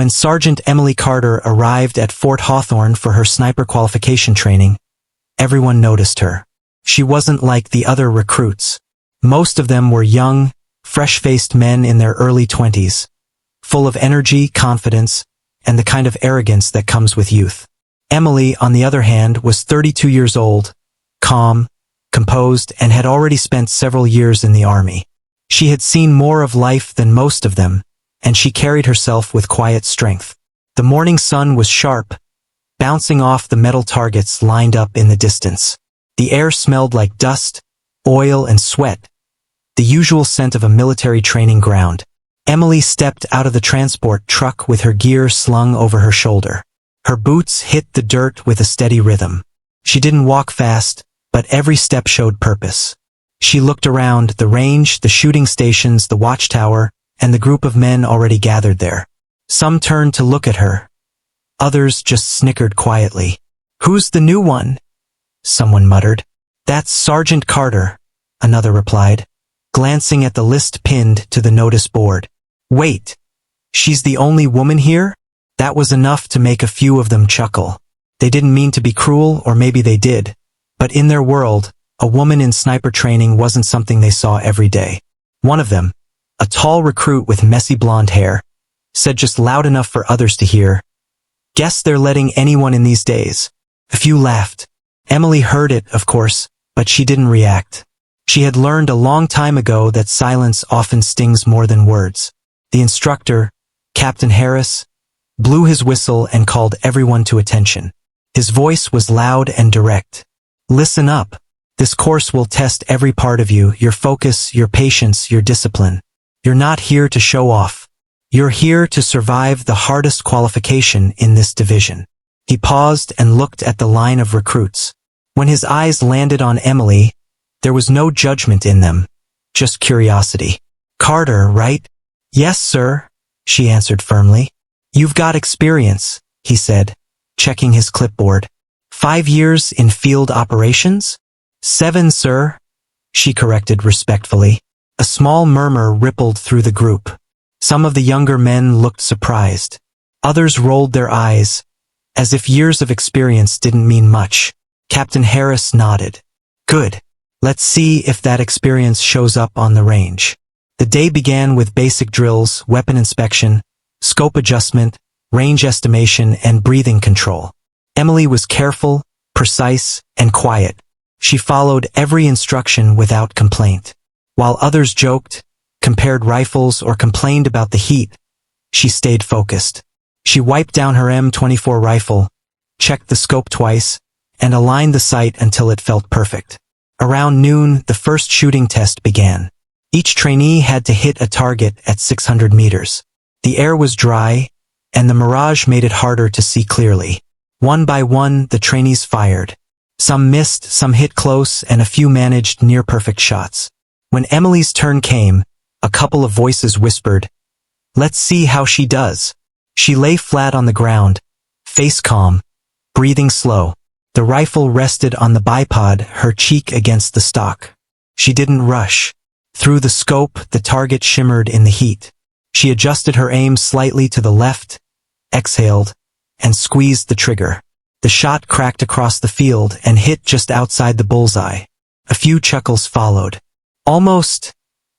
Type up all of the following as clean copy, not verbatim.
When Sergeant Emily Carter arrived at Fort Hawthorne for her sniper qualification training, everyone noticed her. She wasn't like the other recruits. Most of them were young, fresh-faced men in their early 20s, full of energy, confidence, and the kind of arrogance that comes with youth. Emily, on the other hand, was 32 years old, calm, composed, and had already spent several years in the army. She had seen more of life than most of them, and she carried herself with quiet strength. The morning sun was sharp, bouncing off the metal targets lined up in the distance. The air smelled like dust, oil, and sweat, the usual scent of a military training ground. Emily stepped out of the transport truck with her gear slung over her shoulder. Her boots hit the dirt with a steady rhythm. She didn't walk fast, but every step showed purpose. She looked around the range, the shooting stations, the watchtower, and the group of men already gathered there. Some turned to look at her. Others just snickered quietly. "Who's the new one?" someone muttered. "That's Sergeant Carter," another replied, glancing at the list pinned to the notice board. "Wait, she's the only woman here?" That was enough to make a few of them chuckle. They didn't mean to be cruel, or maybe they did, but in their world, a woman in sniper training wasn't something they saw every day. One of them, a tall recruit with messy blonde hair, said just loud enough for others to hear, "Guess they're letting anyone in these days." A few laughed. Emily heard it, of course, but she didn't react. She had learned a long time ago that silence often stings more than words. The instructor, Captain Harris, blew his whistle and called everyone to attention. His voice was loud and direct. "Listen up. This course will test every part of you, your focus, your patience, your discipline. You're not here to show off. You're here to survive the hardest qualification in this division." He paused and looked at the line of recruits. When his eyes landed on Emily, there was no judgment in them, just curiosity. "Carter, right?" "Yes, sir," she answered firmly. "You've got experience," he said, checking his clipboard. "5 years in field operations?" "7, sir," she corrected respectfully. A small murmur rippled through the group. Some of the younger men looked surprised. Others rolled their eyes, as if years of experience didn't mean much. Captain Harris nodded. "Good. Let's see if that experience shows up on the range." The day began with basic drills, weapon inspection, scope adjustment, range estimation, and breathing control. Emily was careful, precise, and quiet. She followed every instruction without complaint. While others joked, compared rifles, or complained about the heat, she stayed focused. She wiped down her M24 rifle, checked the scope twice, and aligned the sight until it felt perfect. Around noon, the first shooting test began. Each trainee had to hit a target at 600 meters. The air was dry, and the mirage made it harder to see clearly. One by one, the trainees fired. Some missed, some hit close, and a few managed near-perfect shots. When Emily's turn came, a couple of voices whispered, "Let's see how she does." She lay flat on the ground, face calm, breathing slow. The rifle rested on the bipod, her cheek against the stock. She didn't rush. Through the scope, the target shimmered in the heat. She adjusted her aim slightly to the left, exhaled, and squeezed the trigger. The shot cracked across the field and hit just outside the bullseye. A few chuckles followed. "Almost,"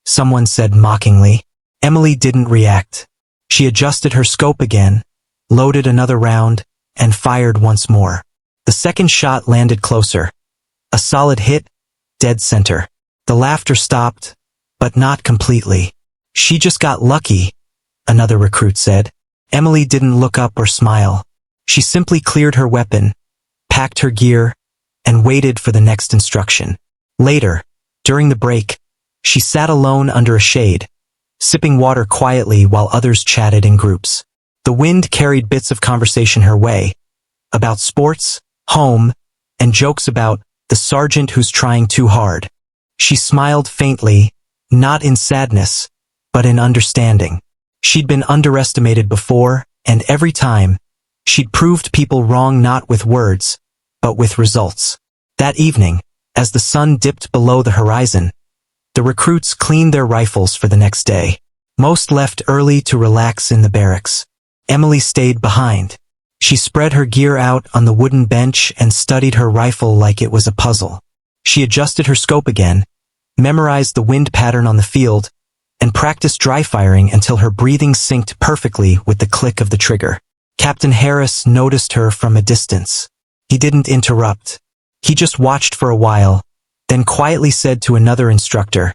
someone said mockingly. Emily didn't react. She adjusted her scope again, loaded another round, and fired once more. The second shot landed closer. A solid hit, dead center. The laughter stopped, but not completely. "She just got lucky," another recruit said. Emily didn't look up or smile. She simply cleared her weapon, packed her gear, and waited for the next instruction. Later, during the break, she sat alone under a shade, sipping water quietly while others chatted in groups. The wind carried bits of conversation her way, about sports, home, and jokes about the sergeant who's trying too hard. She smiled faintly, not in sadness, but in understanding. She'd been underestimated before, and every time, she'd proved people wrong not with words, but with results. That evening, as the sun dipped below the horizon, the recruits cleaned their rifles for the next day. Most left early to relax in the barracks. Emily stayed behind. She spread her gear out on the wooden bench and studied her rifle like it was a puzzle. She adjusted her scope again, memorized the wind pattern on the field, and practiced dry firing until her breathing synced perfectly with the click of the trigger. Captain Harris noticed her from a distance. He didn't interrupt. He just watched for a while, then quietly said to another instructor,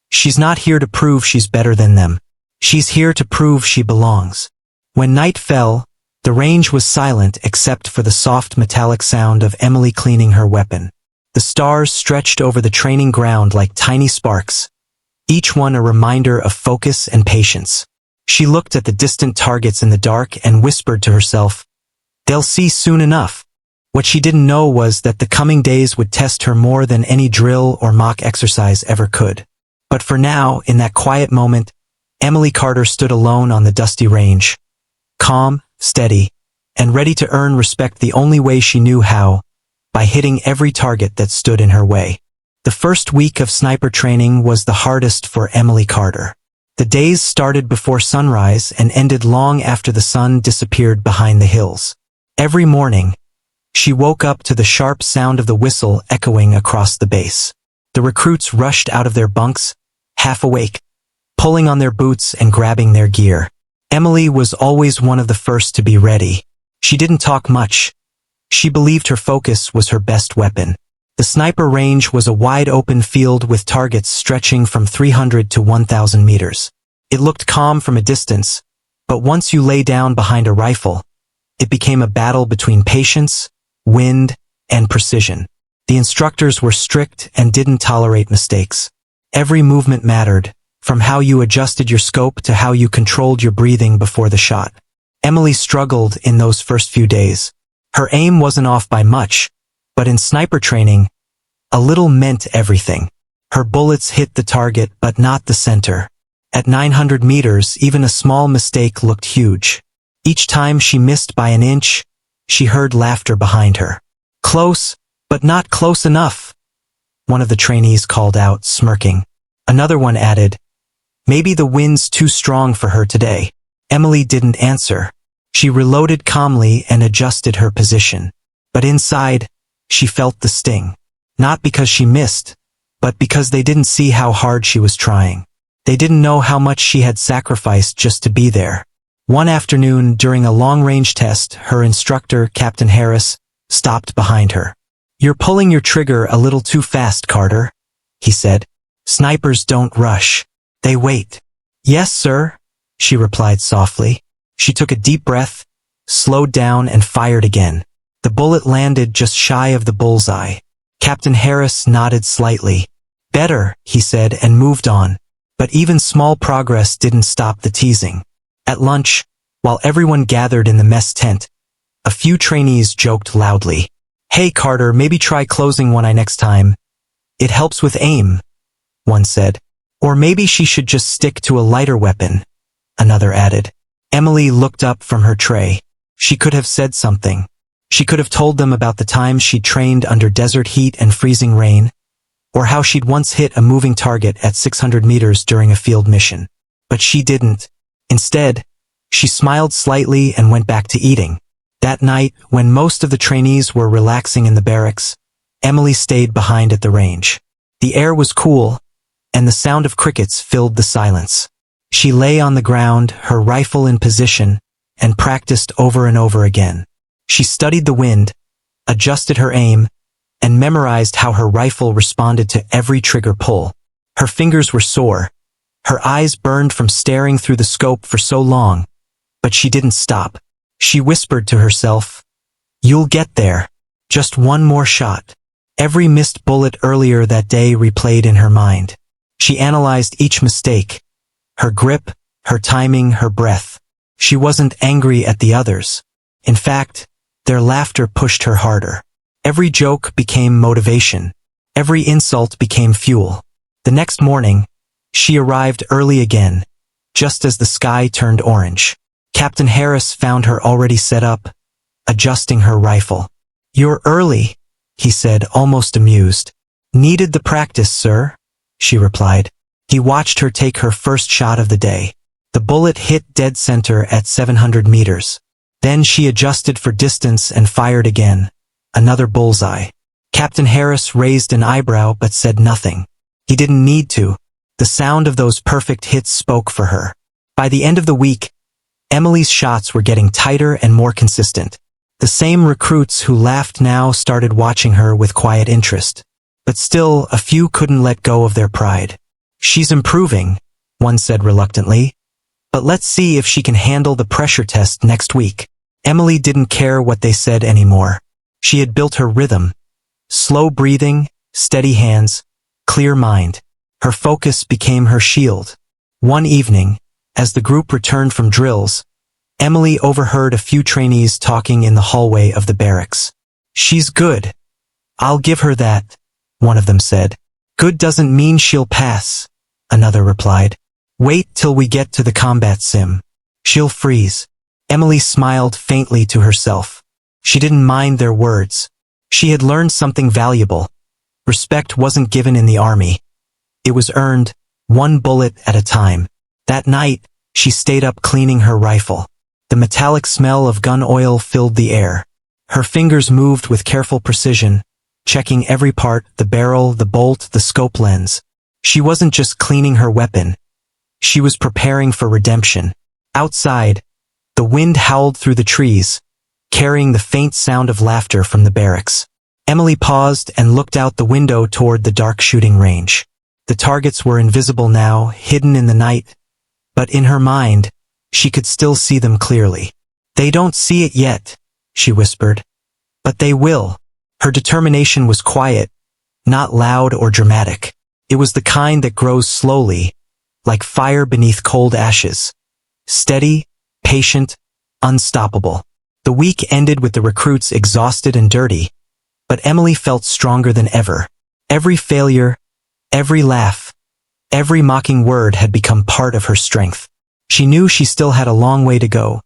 "She's not here to prove she's better than them. She's here to prove she belongs." When night fell, the range was silent except for the soft metallic sound of Emily cleaning her weapon. The stars stretched over the training ground like tiny sparks, each one a reminder of focus and patience. She looked at the distant targets in the dark and whispered to herself, "They'll see soon enough." What she didn't know was that the coming days would test her more than any drill or mock exercise ever could. But for now, in that quiet moment, Emily Carter stood alone on the dusty range, calm, steady, and ready to earn respect the only way she knew how, by hitting every target that stood in her way. The first week of sniper training was the hardest for Emily Carter. The days started before sunrise and ended long after the sun disappeared behind the hills. Every morning, she woke up to the sharp sound of the whistle echoing across the base. The recruits rushed out of their bunks, half awake, pulling on their boots and grabbing their gear. Emily was always one of the first to be ready. She didn't talk much. She believed her focus was her best weapon. The sniper range was a wide-open field with targets stretching from 300 to 1,000 meters. It looked calm from a distance, but once you lay down behind a rifle, it became a battle between patience, wind, and precision. The instructors were strict and didn't tolerate mistakes. Every movement mattered, from how you adjusted your scope to how you controlled your breathing before the shot. Emily struggled in those first few days. Her aim wasn't off by much, but in sniper training, a little meant everything. Her bullets hit the target but not the center. At 900 meters, even a small mistake looked huge. Each time she missed by an inch, she heard laughter behind her. "Close, but not close enough," one of the trainees called out, smirking. Another one added, "Maybe the wind's too strong for her today." Emily didn't answer. She reloaded calmly and adjusted her position. But inside, she felt the sting. Not because she missed, but because they didn't see how hard she was trying. They didn't know how much she had sacrificed just to be there. One afternoon, during a long-range test, her instructor, Captain Harris, stopped behind her. "You're pulling your trigger a little too fast, Carter," he said. "Snipers don't rush. They wait." "Yes, sir," she replied softly. She took a deep breath, slowed down, and fired again. The bullet landed just shy of the bullseye. Captain Harris nodded slightly. "Better," he said, and moved on. But even small progress didn't stop the teasing. At lunch, while everyone gathered in the mess tent, a few trainees joked loudly. "Hey Carter, maybe try closing one eye next time. It helps with aim," one said. "Or maybe she should just stick to a lighter weapon," another added. Emily looked up from her tray. She could have said something. She could have told them about the time she'd trained under desert heat and freezing rain, or how she'd once hit a moving target at 600 meters during a field mission. But she didn't. Instead, she smiled slightly and went back to eating. That night, when most of the trainees were relaxing in the barracks, Emily stayed behind at the range. The air was cool, and the sound of crickets filled the silence. She lay on the ground, her rifle in position, and practiced over and over again. She studied the wind, adjusted her aim, and memorized how her rifle responded to every trigger pull. Her fingers were sore. Her eyes burned from staring through the scope for so long, but she didn't stop. She whispered to herself, "You'll get there. Just one more shot." Every missed bullet earlier that day replayed in her mind. She analyzed each mistake, her grip, her timing, her breath. She wasn't angry at the others. In fact, their laughter pushed her harder. Every joke became motivation. Every insult became fuel. The next morning, she arrived early again, just as the sky turned orange. Captain Harris found her already set up, adjusting her rifle. "You're early," he said, almost amused. "Needed the practice, sir," she replied. He watched her take her first shot of the day. The bullet hit dead center at 700 meters. Then she adjusted for distance and fired again. Another bullseye. Captain Harris raised an eyebrow but said nothing. He didn't need to. The sound of those perfect hits spoke for her. By the end of the week, Emily's shots were getting tighter and more consistent. The same recruits who laughed now started watching her with quiet interest. But still, a few couldn't let go of their pride. "She's improving," one said reluctantly. "But let's see if she can handle the pressure test next week." Emily didn't care what they said anymore. She had built her rhythm. Slow breathing, steady hands, clear mind. Her focus became her shield. One evening, as the group returned from drills, Emily overheard a few trainees talking in the hallway of the barracks. "She's good. I'll give her that," one of them said. "Good doesn't mean she'll pass," another replied. "Wait till we get to the combat sim. She'll freeze." Emily smiled faintly to herself. She didn't mind their words. She had learned something valuable. Respect wasn't given in the army. It was earned, one bullet at a time. That night, she stayed up cleaning her rifle. The metallic smell of gun oil filled the air. Her fingers moved with careful precision, checking every part, the barrel, the bolt, the scope lens. She wasn't just cleaning her weapon. She was preparing for redemption. Outside, the wind howled through the trees, carrying the faint sound of laughter from the barracks. Emily paused and looked out the window toward the dark shooting range. The targets were invisible now, hidden in the night, but in her mind, she could still see them clearly. "They don't see it yet," she whispered. "But they will." Her determination was quiet, not loud or dramatic. It was the kind that grows slowly, like fire beneath cold ashes. Steady, patient, unstoppable. The week ended with the recruits exhausted and dirty, but Emily felt stronger than ever. Every failure, every laugh, every mocking word had become part of her strength. She knew she still had a long way to go,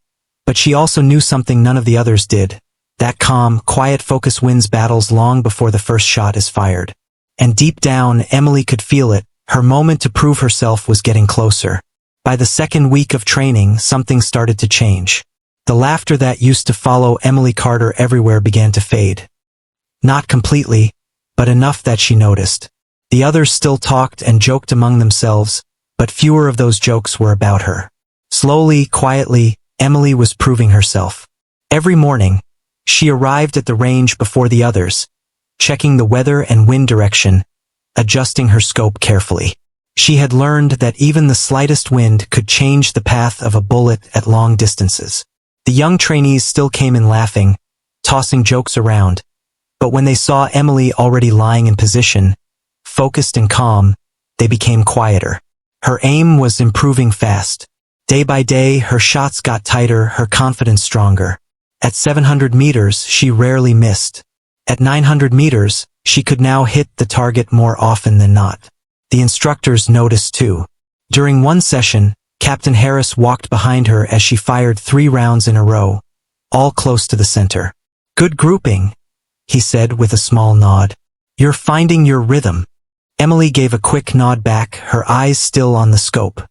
but she also knew something none of the others did. That calm, quiet focus wins battles long before the first shot is fired. And deep down, Emily could feel it. Her moment to prove herself was getting closer. By the second week of training, something started to change. The laughter that used to follow Emily Carter everywhere began to fade. Not completely, but enough that she noticed. The others still talked and joked among themselves, but fewer of those jokes were about her. Slowly, quietly, Emily was proving herself. Every morning, she arrived at the range before the others, checking the weather and wind direction, adjusting her scope carefully. She had learned that even the slightest wind could change the path of a bullet at long distances. The young trainees still came in laughing, tossing jokes around, but when they saw Emily already lying in position, focused and calm, they became quieter. Her aim was improving fast. Day by day, her shots got tighter, her confidence stronger. At 700 meters, she rarely missed. At 900 meters, she could now hit the target more often than not. The instructors noticed too. During one session, Captain Harris walked behind her as she fired 3 rounds in a row, all close to the center. "Good grouping," he said with a small nod. "You're finding your rhythm." Emily gave a quick nod back, her eyes still on the scope.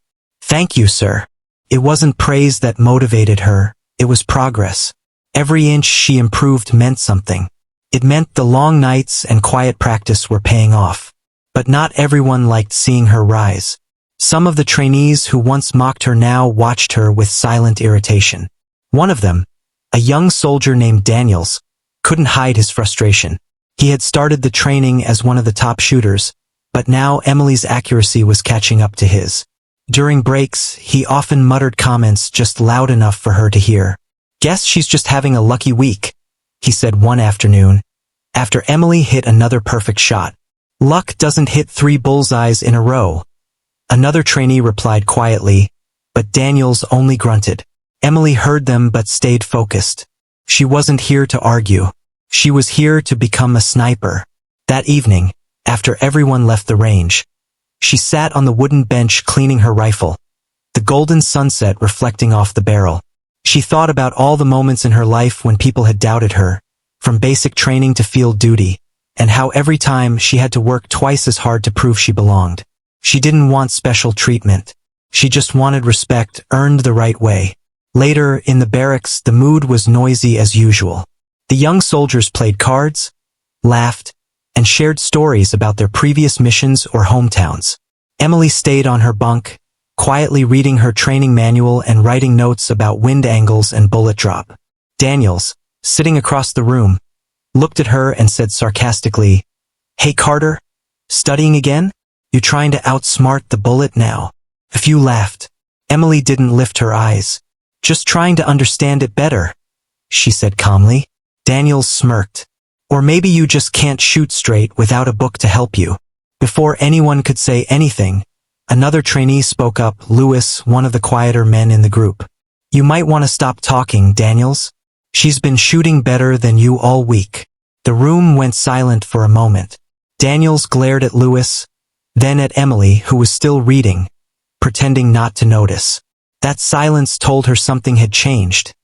"Thank you, sir." It wasn't praise that motivated her, it was progress. Every inch she improved meant something. It meant the long nights and quiet practice were paying off. But not everyone liked seeing her rise. Some of the trainees who once mocked her now watched her with silent irritation. One of them, a young soldier named Daniels, couldn't hide his frustration. He had started the training as one of the top shooters, but now Emily's accuracy was catching up to his. During breaks, he often muttered comments just loud enough for her to hear. "Guess she's just having a lucky week," he said one afternoon, after Emily hit another perfect shot. "Luck doesn't hit 3 bullseyes in a row." Another trainee replied quietly, but Daniels only grunted. Emily heard them but stayed focused. She wasn't here to argue. She was here to become a sniper. That evening, after everyone left the range, she sat on the wooden bench cleaning her rifle, the golden sunset reflecting off the barrel. She thought about all the moments in her life when people had doubted her, from basic training to field duty, and how every time she had to work twice as hard to prove she belonged. She didn't want special treatment. She just wanted respect earned the right way. Later, in the barracks, the mood was noisy as usual. The young soldiers played cards, laughed, and shared stories about their previous missions or hometowns. Emily stayed on her bunk, quietly reading her training manual and writing notes about wind angles and bullet drop. Daniels, sitting across the room, looked at her and said sarcastically, "Hey Carter, studying again? You trying to outsmart the bullet now?" A few laughed. Emily didn't lift her eyes. "Just trying to understand it better," she said calmly. Daniels smirked. "Or maybe you just can't shoot straight without a book to help you." Before anyone could say anything, another trainee spoke up, Lewis, one of the quieter men in the group. "You might want to stop talking, Daniels. She's been shooting better than you all week." The room went silent for a moment. Daniels glared at Lewis, then at Emily, who was still reading, pretending not to notice. That silence told her something had changed.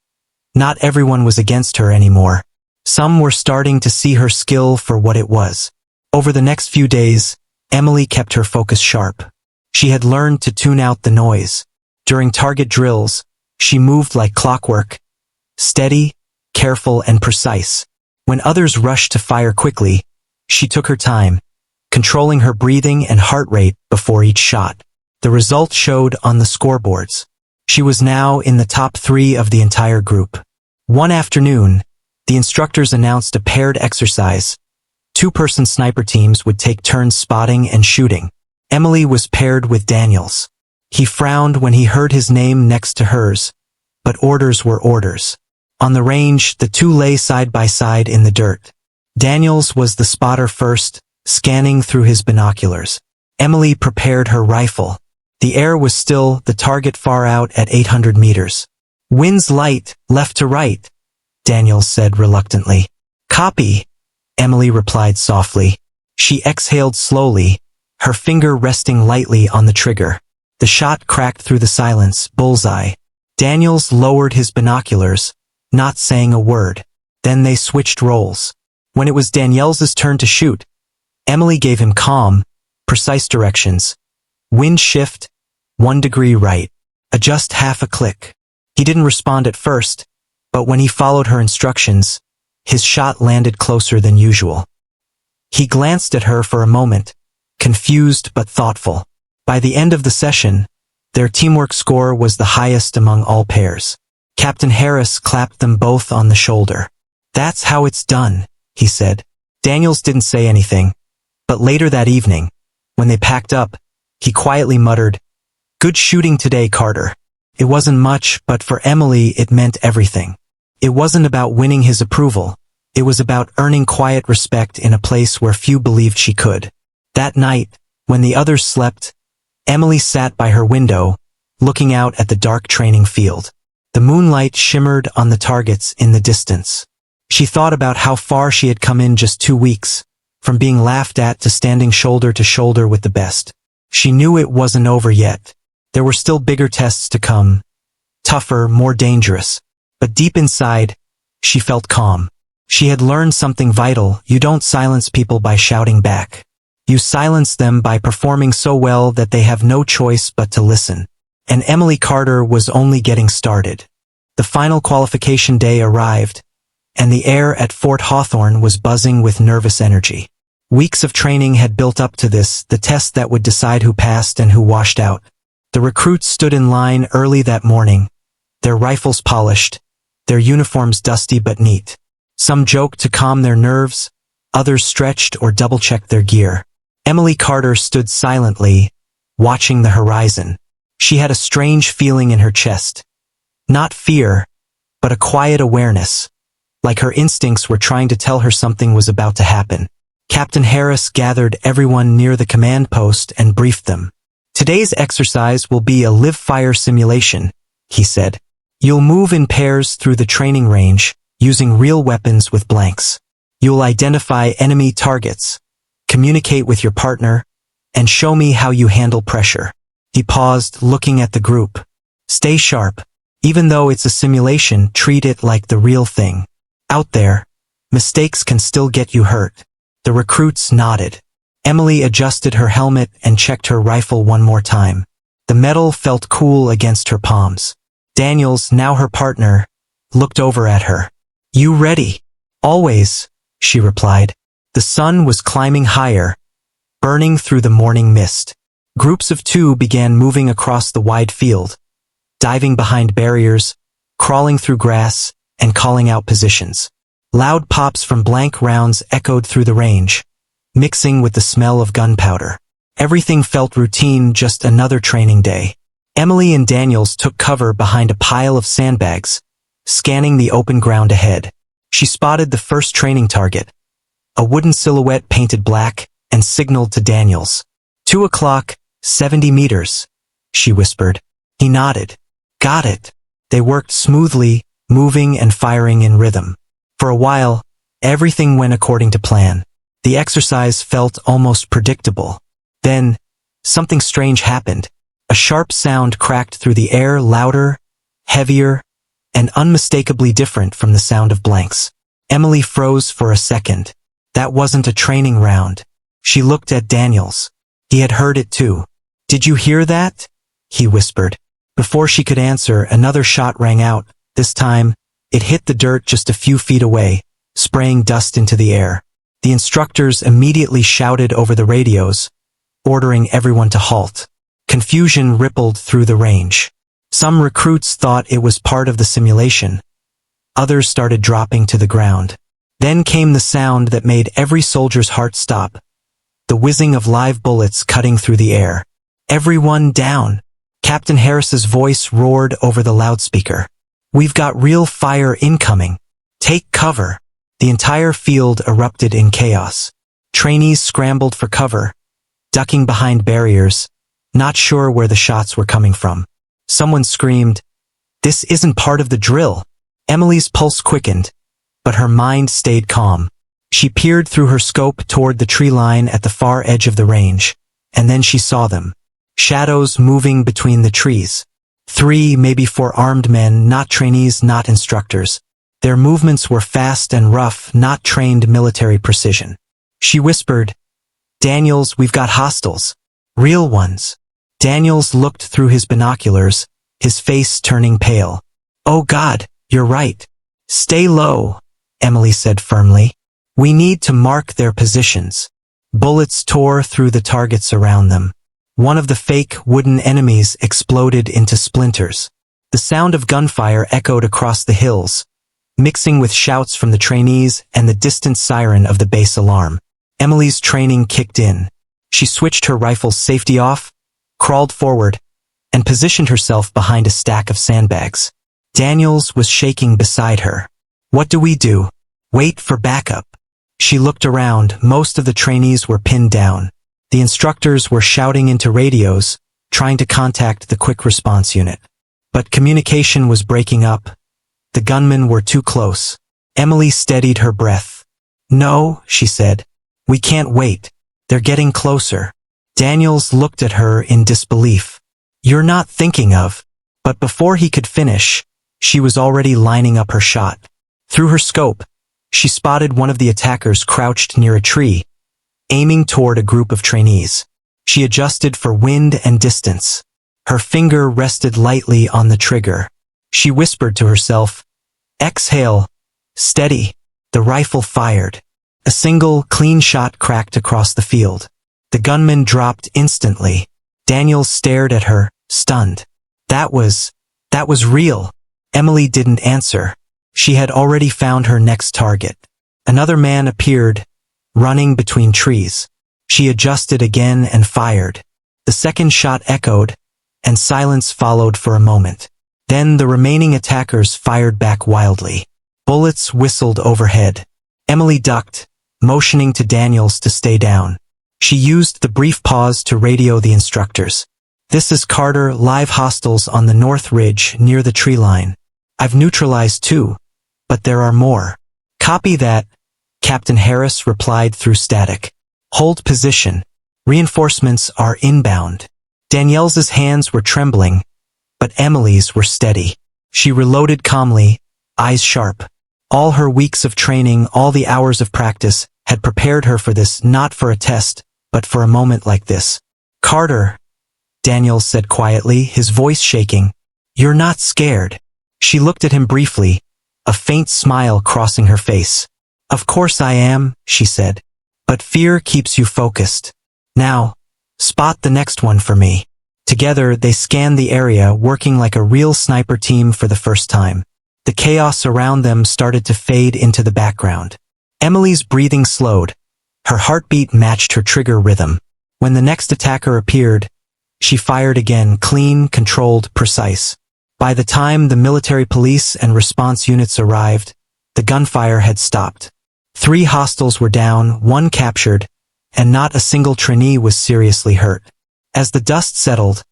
Not everyone was against her anymore. Some were starting to see her skill for what it was. Over the next few days, Emily kept her focus sharp. She had learned to tune out the noise. During target drills, she moved like clockwork, steady, careful, and precise. When others rushed to fire quickly, she took her time, controlling her breathing and heart rate before each shot. The result showed on the scoreboards. She was now in the top 3 of the entire group. One afternoon, the instructors announced a paired exercise. 2-person sniper teams would take turns spotting and shooting. Emily was paired with Daniels. He frowned when he heard his name next to hers, but orders were orders. On the range, the two lay side by side in the dirt. Daniels was the spotter first, scanning through his binoculars. Emily prepared her rifle. The air was still, the target far out at 800 meters. "Winds light, left to right," Daniels said reluctantly. "Copy," Emily replied softly. She exhaled slowly, her finger resting lightly on the trigger. The shot cracked through the silence, bullseye. Daniels lowered his binoculars, not saying a word. Then they switched roles. When it was Daniels's turn to shoot, Emily gave him calm, precise directions. "Wind shift, 1 degree right. Adjust half a click." He didn't respond at first, but when he followed her instructions, his shot landed closer than usual. He glanced at her for a moment, confused but thoughtful. By the end of the session, their teamwork score was the highest among all pairs. Captain Harris clapped them both on the shoulder. "That's how it's done," he said. Daniels didn't say anything, but later that evening, when they packed up, he quietly muttered, "Good shooting today, Carter." It wasn't much, but for Emily it meant everything. It wasn't about winning his approval. It was about earning quiet respect in a place where few believed she could. That night, when the others slept, Emily sat by her window, looking out at the dark training field. The moonlight shimmered on the targets in the distance. She thought about how far she had come in just 2 weeks, from being laughed at to standing shoulder to shoulder with the best. She knew it wasn't over yet. There were still bigger tests to come, tougher, more dangerous. But deep inside, she felt calm. She had learned something vital: you don't silence people by shouting back. You silence them by performing so well that they have no choice but to listen. And Emily Carter was only getting started. The final qualification day arrived, and the air at Fort Hawthorne was buzzing with nervous energy. Weeks of training had built up to this, the test that would decide who passed and who washed out. The recruits stood in line early that morning, their rifles polished, their uniforms dusty but neat. Some joked to calm their nerves, others stretched or double-checked their gear. Emily Carter stood silently, watching the horizon. She had a strange feeling in her chest. Not fear, but a quiet awareness, like her instincts were trying to tell her something was about to happen. Captain Harris gathered everyone near the command post and briefed them. "Today's exercise will be a live-fire simulation," he said. "You'll move in pairs through the training range, using real weapons with blanks. You'll identify enemy targets, communicate with your partner, and show me how you handle pressure." He paused, looking at the group. "Stay sharp. Even though it's a simulation, treat it like the real thing. Out there, mistakes can still get you hurt." The recruits nodded. Emily adjusted her helmet and checked her rifle one more time. The metal felt cool against her palms. Daniels, now her partner, looked over at her. "You ready?" "Always," she replied. The sun was climbing higher, burning through the morning mist. Groups of 2 began moving across the wide field, diving behind barriers, crawling through grass, and calling out positions. Loud pops from blank rounds echoed through the range, mixing with the smell of gunpowder. Everything felt routine, just another training day. Emily and Daniels took cover behind a pile of sandbags, scanning the open ground ahead. She spotted the first training target, a wooden silhouette painted black, and signaled to Daniels. 2 o'clock, 70 meters, she whispered. He nodded. Got it. They worked smoothly, moving and firing in rhythm. For a while, everything went according to plan. The exercise felt almost predictable. Then, something strange happened. A sharp sound cracked through the air, louder, heavier, and unmistakably different from the sound of blanks. Emily froze for a second. That wasn't a training round. She looked at Daniels. He had heard it too. Did you hear that? He whispered. Before she could answer, another shot rang out. This time, it hit the dirt just a few feet away, spraying dust into the air. The instructors immediately shouted over the radios, ordering everyone to halt. Confusion rippled through the range. Some recruits thought it was part of the simulation. Others started dropping to the ground. Then came the sound that made every soldier's heart stop. The whizzing of live bullets cutting through the air. Everyone down! Captain Harris's voice roared over the loudspeaker. We've got real fire incoming. Take cover. The entire field erupted in chaos. Trainees scrambled for cover, ducking behind barriers, not sure where the shots were coming from. Someone screamed, "This isn't part of the drill." Emily's pulse quickened, but her mind stayed calm. She peered through her scope toward the tree line at the far edge of the range, and then she saw them. Shadows moving between the trees. 3, maybe 4 armed men, not trainees, not instructors. Their movements were fast and rough, not trained military precision. She whispered, "Daniels, we've got hostiles. Real ones." Daniels looked through his binoculars, his face turning pale. "Oh God, you're right. Stay low," Emily said firmly. "We need to mark their positions." Bullets tore through the targets around them. One of the fake wooden enemies exploded into splinters. The sound of gunfire echoed across the hills, mixing with shouts from the trainees and the distant siren of the base alarm. Emily's training kicked in. She switched her rifle's safety off, crawled forward, and positioned herself behind a stack of sandbags. Daniels was shaking beside her. "What do we do?" "Wait for backup." She looked around. Most of the trainees were pinned down. The instructors were shouting into radios, trying to contact the quick response unit. But communication was breaking up. The gunmen were too close. Emily steadied her breath. "No," she said. "We can't wait. They're getting closer." Daniels looked at her in disbelief. "You're not thinking of..." But before he could finish, she was already lining up her shot. Through her scope, she spotted one of the attackers crouched near a tree, aiming toward a group of trainees. She adjusted for wind and distance. Her finger rested lightly on the trigger. She whispered to herself, "Exhale. Steady." The rifle fired. A single, clean shot cracked across the field. The gunman dropped instantly. Daniels stared at her, stunned. That was real." Emily didn't answer. She had already found her next target. Another man appeared, running between trees. She adjusted again and fired. The second shot echoed, and silence followed for a moment. Then the remaining attackers fired back wildly. Bullets whistled overhead. Emily ducked, motioning to Daniels to stay down. She used the brief pause to radio the instructors. "This is Carter, live hostiles on the north ridge near the tree line. I've neutralized 2, but there are more." "Copy that," Captain Harris replied through static. "Hold position. Reinforcements are inbound." Danielle's hands were trembling, but Emily's were steady. She reloaded calmly, eyes sharp. All her weeks of training, all the hours of practice, had prepared her for this, not for a test, but for a moment like this. "Carter," Daniels said quietly, his voice shaking. You're not scared. She looked at him briefly, a faint smile crossing her face. Of course I am, she said. But fear keeps you focused. Now, spot the next one for me. Together, they scanned the area, working like a real sniper team for the first time. The chaos around them started to fade into the background. Emily's breathing slowed. Her heartbeat matched her trigger rhythm. When the next attacker appeared, she fired again, clean, controlled, precise. By the time the military police and response units arrived, the gunfire had stopped. 3 hostiles were down, 1 captured, and not a single trainee was seriously hurt. As the dust settled,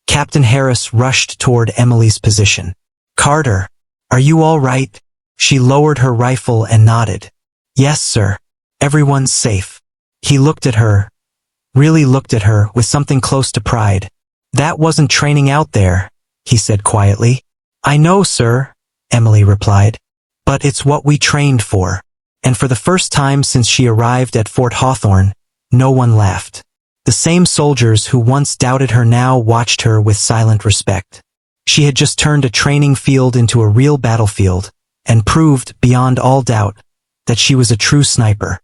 Captain Harris rushed toward Emily's position. Carter, are you all right? She lowered her rifle and nodded. Yes, sir. Everyone's safe. He looked at her, really looked at her with something close to pride. That wasn't training out there, he said quietly. I know, sir, Emily replied. But it's what we trained for. And for the first time since she arrived at Fort Hawthorne, no one laughed. The same soldiers who once doubted her now watched her with silent respect. She had just turned a training field into a real battlefield, and proved, beyond all doubt, that she was a true sniper.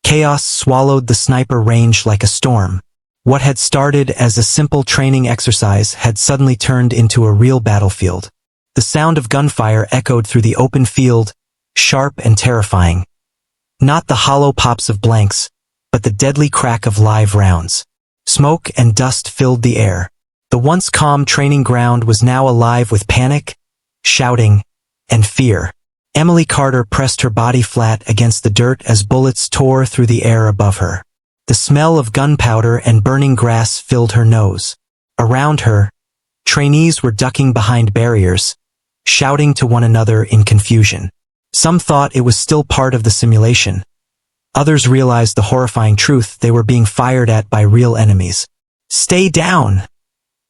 Chaos swallowed the sniper range like a storm. What had started as a simple training exercise had suddenly turned into a real battlefield. The sound of gunfire echoed through the open field, sharp and terrifying. Not the hollow pops of blanks, but the deadly crack of live rounds. Smoke and dust filled the air. The once calm training ground was now alive with panic, shouting, and fear. Emily Carter pressed her body flat against the dirt as bullets tore through the air above her. The smell of gunpowder and burning grass filled her nose. Around her, trainees were ducking behind barriers, shouting to one another in confusion. Some thought it was still part of the simulation. Others realized the horrifying truth: they were being fired at by real enemies. Stay down,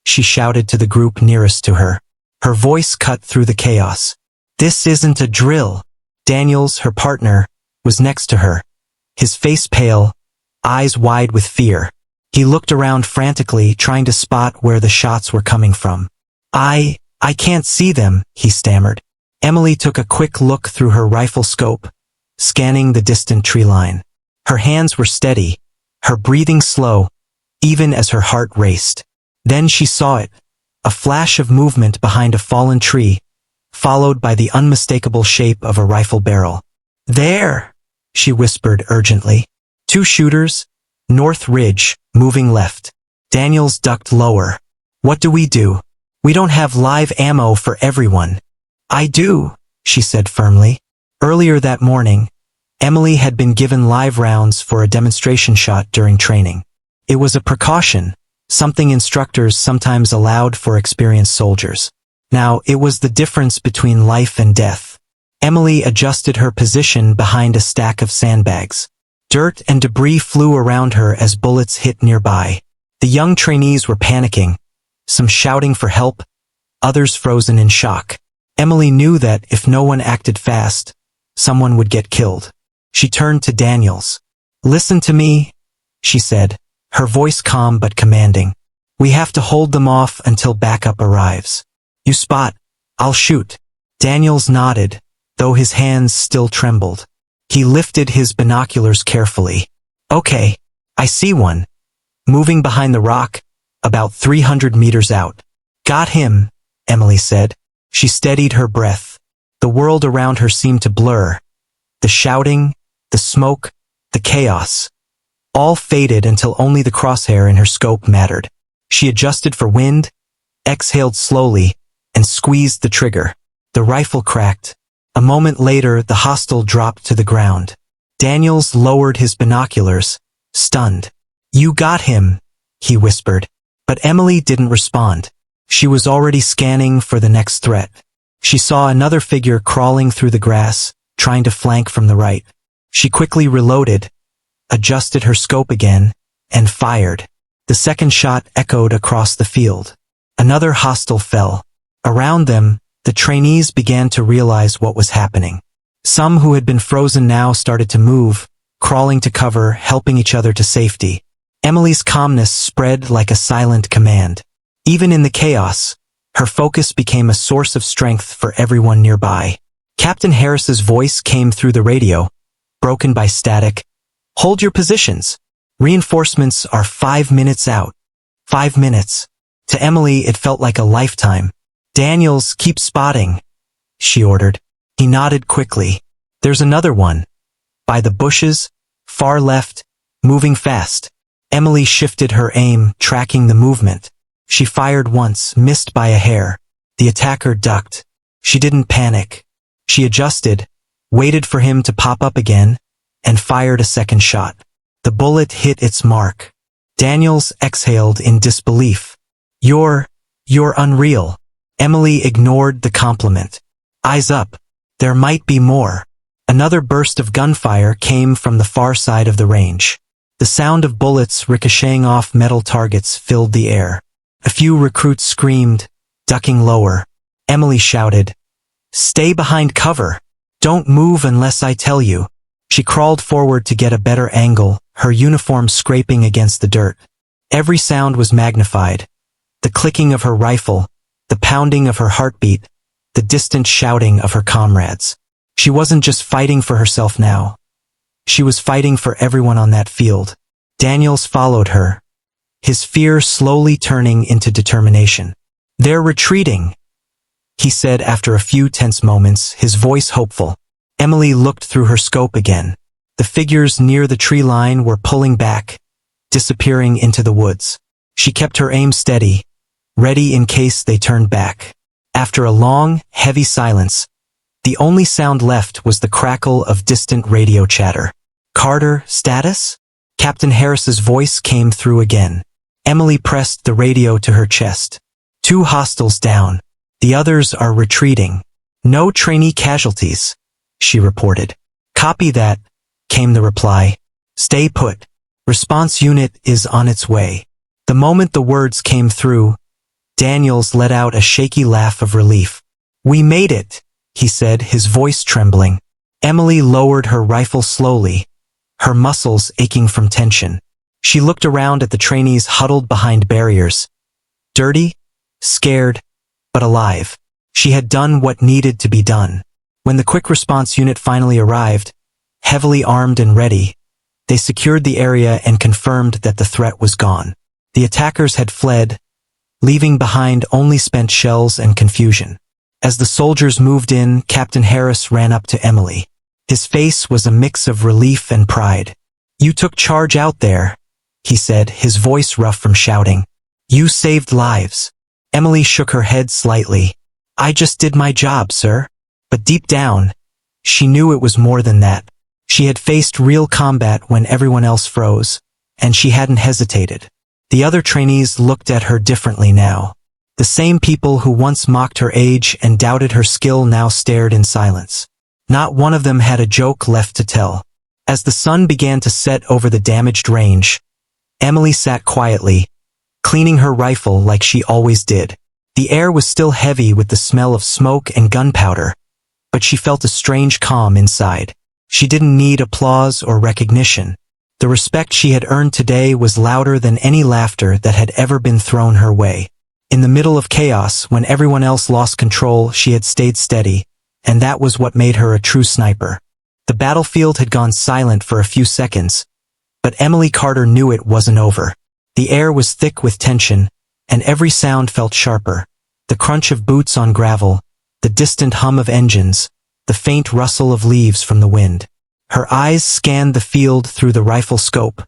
she shouted to the group nearest to her. Her voice cut through the chaos. This isn't a drill. Daniels, her partner, was next to her. His face pale, eyes wide with fear. He looked around frantically, trying to spot where the shots were coming from. I can't see them, he stammered. Emily took a quick look through her rifle scope, scanning the distant tree line. Her hands were steady, her breathing slow, even as her heart raced. Then she saw it, a flash of movement behind a fallen tree, followed by the unmistakable shape of a rifle barrel. There, she whispered urgently. 2 shooters, North Ridge, moving left. Daniels ducked lower. What do? We don't have live ammo for everyone. I do, she said firmly. Earlier that morning, Emily had been given live rounds for a demonstration shot during training. It was a precaution, something instructors sometimes allowed for experienced soldiers. Now, it was the difference between life and death. Emily adjusted her position behind a stack of sandbags. Dirt and debris flew around her as bullets hit nearby. The young trainees were panicking, some shouting for help, others frozen in shock. Emily knew that if no one acted fast, someone would get killed. She turned to Daniels. Listen to me, she said, her voice calm but commanding. We have to hold them off until backup arrives. You spot, I'll shoot. Daniels nodded, though his hands still trembled. He lifted his binoculars carefully. Okay, I see one. Moving behind the rock, about 300 meters out. Got him, Emily said. She steadied her breath. The world around her seemed to blur. The shouting, the smoke, the chaos. All faded until only the crosshair in her scope mattered. She adjusted for wind, exhaled slowly, and squeezed the trigger. The rifle cracked. A moment later, the hostile dropped to the ground. Daniels lowered his binoculars, stunned. You got him, he whispered. But Emily didn't respond. She was already scanning for the next threat. She saw another figure crawling through the grass, trying to flank from the right. She quickly reloaded, adjusted her scope again, and fired. The second shot echoed across the field. Another hostile fell. Around them, the trainees began to realize what was happening. Some who had been frozen now started to move, crawling to cover, helping each other to safety. Emily's calmness spread like a silent command. Even in the chaos, her focus became a source of strength for everyone nearby. Captain Harris's voice came through the radio, broken by static. "Hold your positions. Reinforcements are 5 minutes out." 5 minutes. To Emily, it felt like a lifetime. "Daniels, keep spotting," she ordered. He nodded quickly. "There's another one. By the bushes, far left, moving fast." Emily shifted her aim, tracking the movement. She fired once, missed by a hair. The attacker ducked. She didn't panic. She adjusted, waited for him to pop up again, and fired a second shot. The bullet hit its mark. Daniels exhaled in disbelief. You're unreal." Emily ignored the compliment. "Eyes up. There might be more." Another burst of gunfire came from the far side of the range. The sound of bullets ricocheting off metal targets filled the air. A few recruits screamed, ducking lower. Emily shouted, "Stay behind cover. Don't move unless I tell you." She crawled forward to get a better angle, her uniform scraping against the dirt. Every sound was magnified. The clicking of her rifle, the pounding of her heartbeat, the distant shouting of her comrades. She wasn't just fighting for herself now. She was fighting for everyone on that field. Daniels followed her, his fear slowly turning into determination. "They're retreating," he said after a few tense moments, his voice hopeful. Emily looked through her scope again. The figures near the tree line were pulling back, disappearing into the woods. She kept her aim steady, ready in case they turned back. After a long, heavy silence, the only sound left was the crackle of distant radio chatter. "Carter, status?" Captain Harris's voice came through again. Emily pressed the radio to her chest. "2 hostiles down. The others are retreating. No trainee casualties," she reported. "Copy that," came the reply. "Stay put. Response unit is on its way." The moment the words came through, Daniels let out a shaky laugh of relief. "We made it," he said, his voice trembling. Emily lowered her rifle slowly, her muscles aching from tension. She looked around at the trainees huddled behind barriers. Dirty, scared, but alive. She had done what needed to be done. When the quick response unit finally arrived, heavily armed and ready, they secured the area and confirmed that the threat was gone. The attackers had fled, leaving behind only spent shells and confusion. As the soldiers moved in, Captain Harris ran up to Emily. His face was a mix of relief and pride. "You took charge out there," he said, his voice rough from shouting. "You saved lives." Emily shook her head slightly. "I just did my job, sir." But deep down, she knew it was more than that. She had faced real combat when everyone else froze, and she hadn't hesitated. The other trainees looked at her differently now. The same people who once mocked her age and doubted her skill now stared in silence. Not one of them had a joke left to tell. As the sun began to set over the damaged range, Emily sat quietly, cleaning her rifle like she always did. The air was still heavy with the smell of smoke and gunpowder, but she felt a strange calm inside. She didn't need applause or recognition. The respect she had earned today was louder than any laughter that had ever been thrown her way. In the middle of chaos, when everyone else lost control, she had stayed steady, and that was what made her a true sniper. The battlefield had gone silent for a few seconds, but Emily Carter knew it wasn't over. The air was thick with tension, and every sound felt sharper. The crunch of boots on gravel, the distant hum of engines, the faint rustle of leaves from the wind. Her eyes scanned the field through the rifle scope,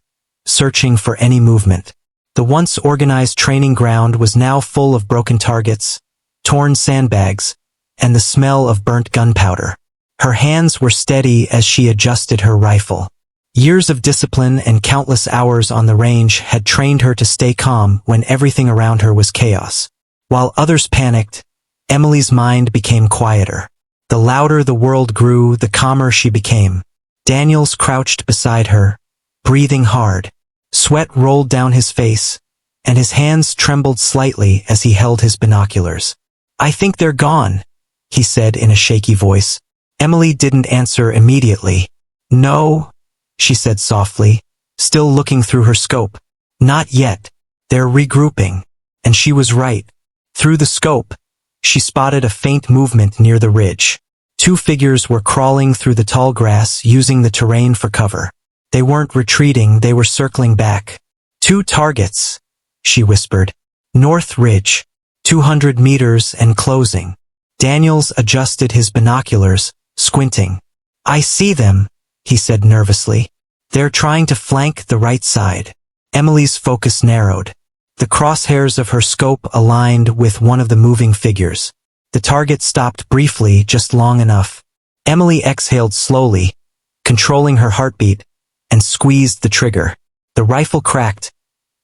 searching for any movement. The once organized training ground was now full of broken targets, torn sandbags, and the smell of burnt gunpowder. Her hands were steady as she adjusted her rifle. Years of discipline and countless hours on the range had trained her to stay calm when everything around her was chaos. While others panicked, Emily's mind became quieter. The louder the world grew, the calmer she became. Daniels crouched beside her, breathing hard. Sweat rolled down his face, and his hands trembled slightly as he held his binoculars. "I think they're gone," he said in a shaky voice. Emily didn't answer immediately. "No," she said softly, still looking through her scope. "Not yet. They're regrouping." And she was right. Through the scope, she spotted a faint movement near the ridge. Two figures were crawling through the tall grass, using the terrain for cover. They weren't retreating, they were circling back. 2 targets, she whispered. North Ridge. 200 meters and closing. Daniels adjusted his binoculars, squinting. I see them, he said nervously. They're trying to flank the right side. Emily's focus narrowed. The crosshairs of her scope aligned with one of the moving figures. The target stopped briefly, just long enough. Emily exhaled slowly, controlling her heartbeat, and squeezed the trigger. The rifle cracked,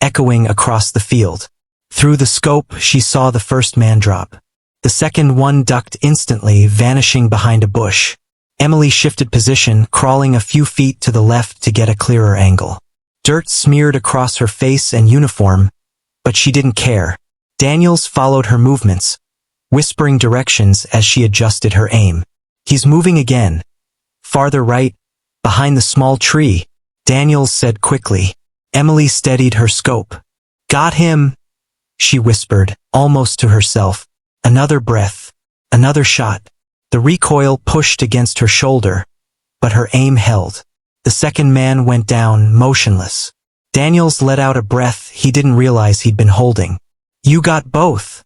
echoing across the field. Through the scope, she saw the first man drop. The second one ducked instantly, vanishing behind a bush. Emily shifted position, crawling a few feet to the left to get a clearer angle. Dirt smeared across her face and uniform, but she didn't care. Daniels followed her movements, whispering directions as she adjusted her aim. He's moving again. Farther right, behind the small tree, Daniels said quickly. Emily steadied her scope. Got him, she whispered, almost to herself. Another breath. Another shot. The recoil pushed against her shoulder, but her aim held. The second man went down, motionless. Daniels let out a breath he didn't realize he'd been holding. You got both,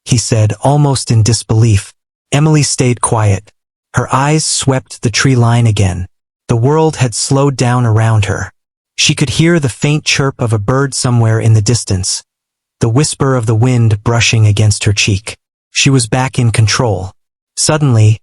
he said, almost in disbelief. Emily stayed quiet. Her eyes swept the tree line again. The world had slowed down around her. She could hear the faint chirp of a bird somewhere in the distance, the whisper of the wind brushing against her cheek. She was back in control. Suddenly,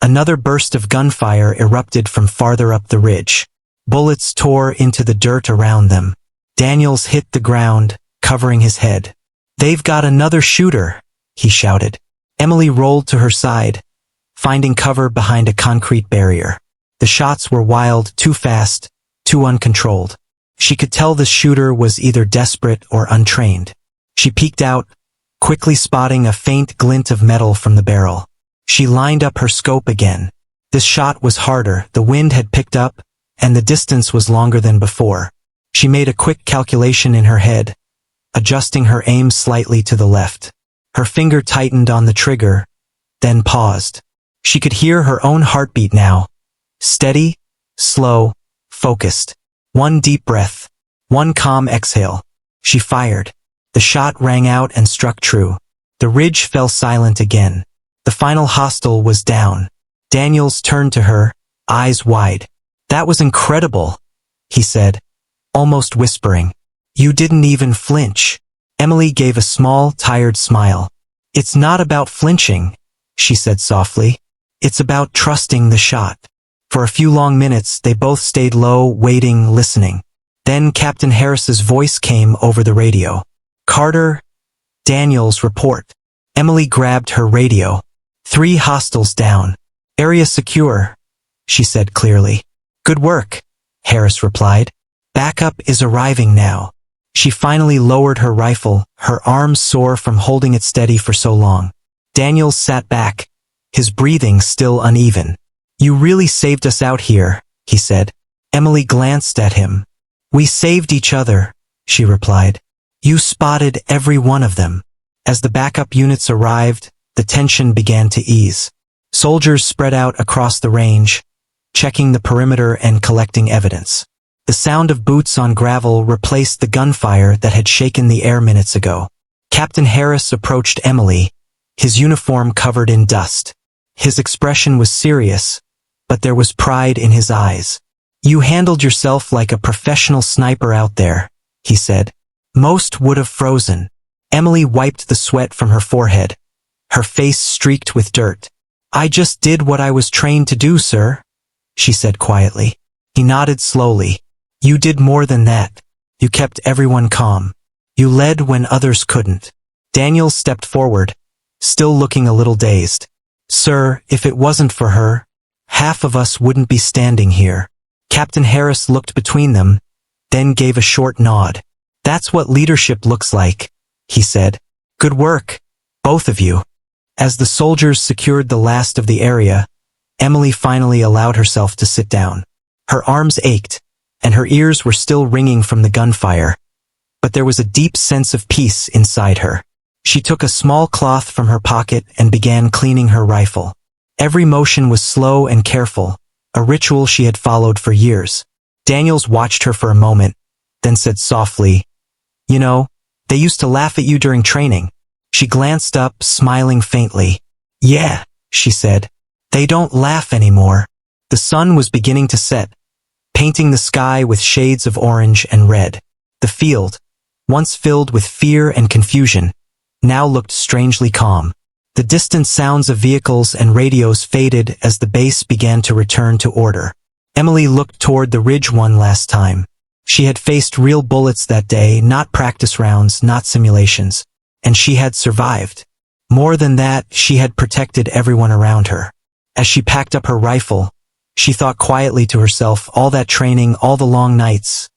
another burst of gunfire erupted from farther up the ridge. Bullets tore into the dirt around them. Daniels hit the ground, covering his head. They've got another shooter, he shouted. Emily rolled to her side, finding cover behind a concrete barrier. The shots were wild, too fast, too uncontrolled. She could tell the shooter was either desperate or untrained. She peeked out, quickly spotting a faint glint of metal from the barrel. She lined up her scope again. This shot was harder, the wind had picked up, and the distance was longer than before. She made a quick calculation in her head, adjusting her aim slightly to the left. Her finger tightened on the trigger, then paused. She could hear her own heartbeat now. Steady, slow, focused. One deep breath, one calm exhale. She fired. The shot rang out and struck true. The ridge fell silent again. The final hostile was down. Daniels turned to her, eyes wide. That was incredible, he said, almost whispering. You didn't even flinch. Emily gave a small, tired smile. It's not about flinching, she said softly. It's about trusting the shot. For a few long minutes, they both stayed low, waiting, listening. Then Captain Harris's voice came over the radio. Carter, Daniels report. Emily grabbed her radio. 3 hostiles down. Area secure, she said clearly. Good work, Harris replied. Backup is arriving now. She finally lowered her rifle, her arms sore from holding it steady for so long. Daniels sat back, his breathing still uneven. You really saved us out here, he said. Emily glanced at him. We saved each other, she replied. You spotted every one of them. As the backup units arrived, the tension began to ease. Soldiers spread out across the range, checking the perimeter and collecting evidence. The sound of boots on gravel replaced the gunfire that had shaken the air minutes ago. Captain Harris approached Emily, his uniform covered in dust. His expression was serious, but there was pride in his eyes. You handled yourself like a professional sniper out there, he said. Most would have frozen. Emily wiped the sweat from her forehead, her face streaked with dirt. I just did what I was trained to do, sir, she said quietly. He nodded slowly. You did more than that. You kept everyone calm. You led when others couldn't. Daniels stepped forward, still looking a little dazed. Sir, if it wasn't for her, half of us wouldn't be standing here. Captain Harris looked between them, then gave a short nod. That's what leadership looks like, he said. Good work, both of you. As the soldiers secured the last of the area, Emily finally allowed herself to sit down. Her arms ached, and her ears were still ringing from the gunfire. but there was a deep sense of peace inside her. She took a small cloth from her pocket and began cleaning her rifle. Every motion was slow and careful, a ritual she had followed for years. Daniels watched her for a moment, then said softly, "You know, they used to laugh at you during training." She glanced up, smiling faintly. "Yeah," she said. "They don't laugh anymore." The sun was beginning to set, painting the sky with shades of orange and red. The field, once filled with fear and confusion, now looked strangely calm. The distant sounds of vehicles and radios faded as the base began to return to order. Emily looked toward the ridge one last time. She had faced real bullets that day, not practice rounds, not simulations. And she had survived. More than that, she had protected everyone around her. As she packed up her rifle, she thought quietly to herself, all that training, all the long nights,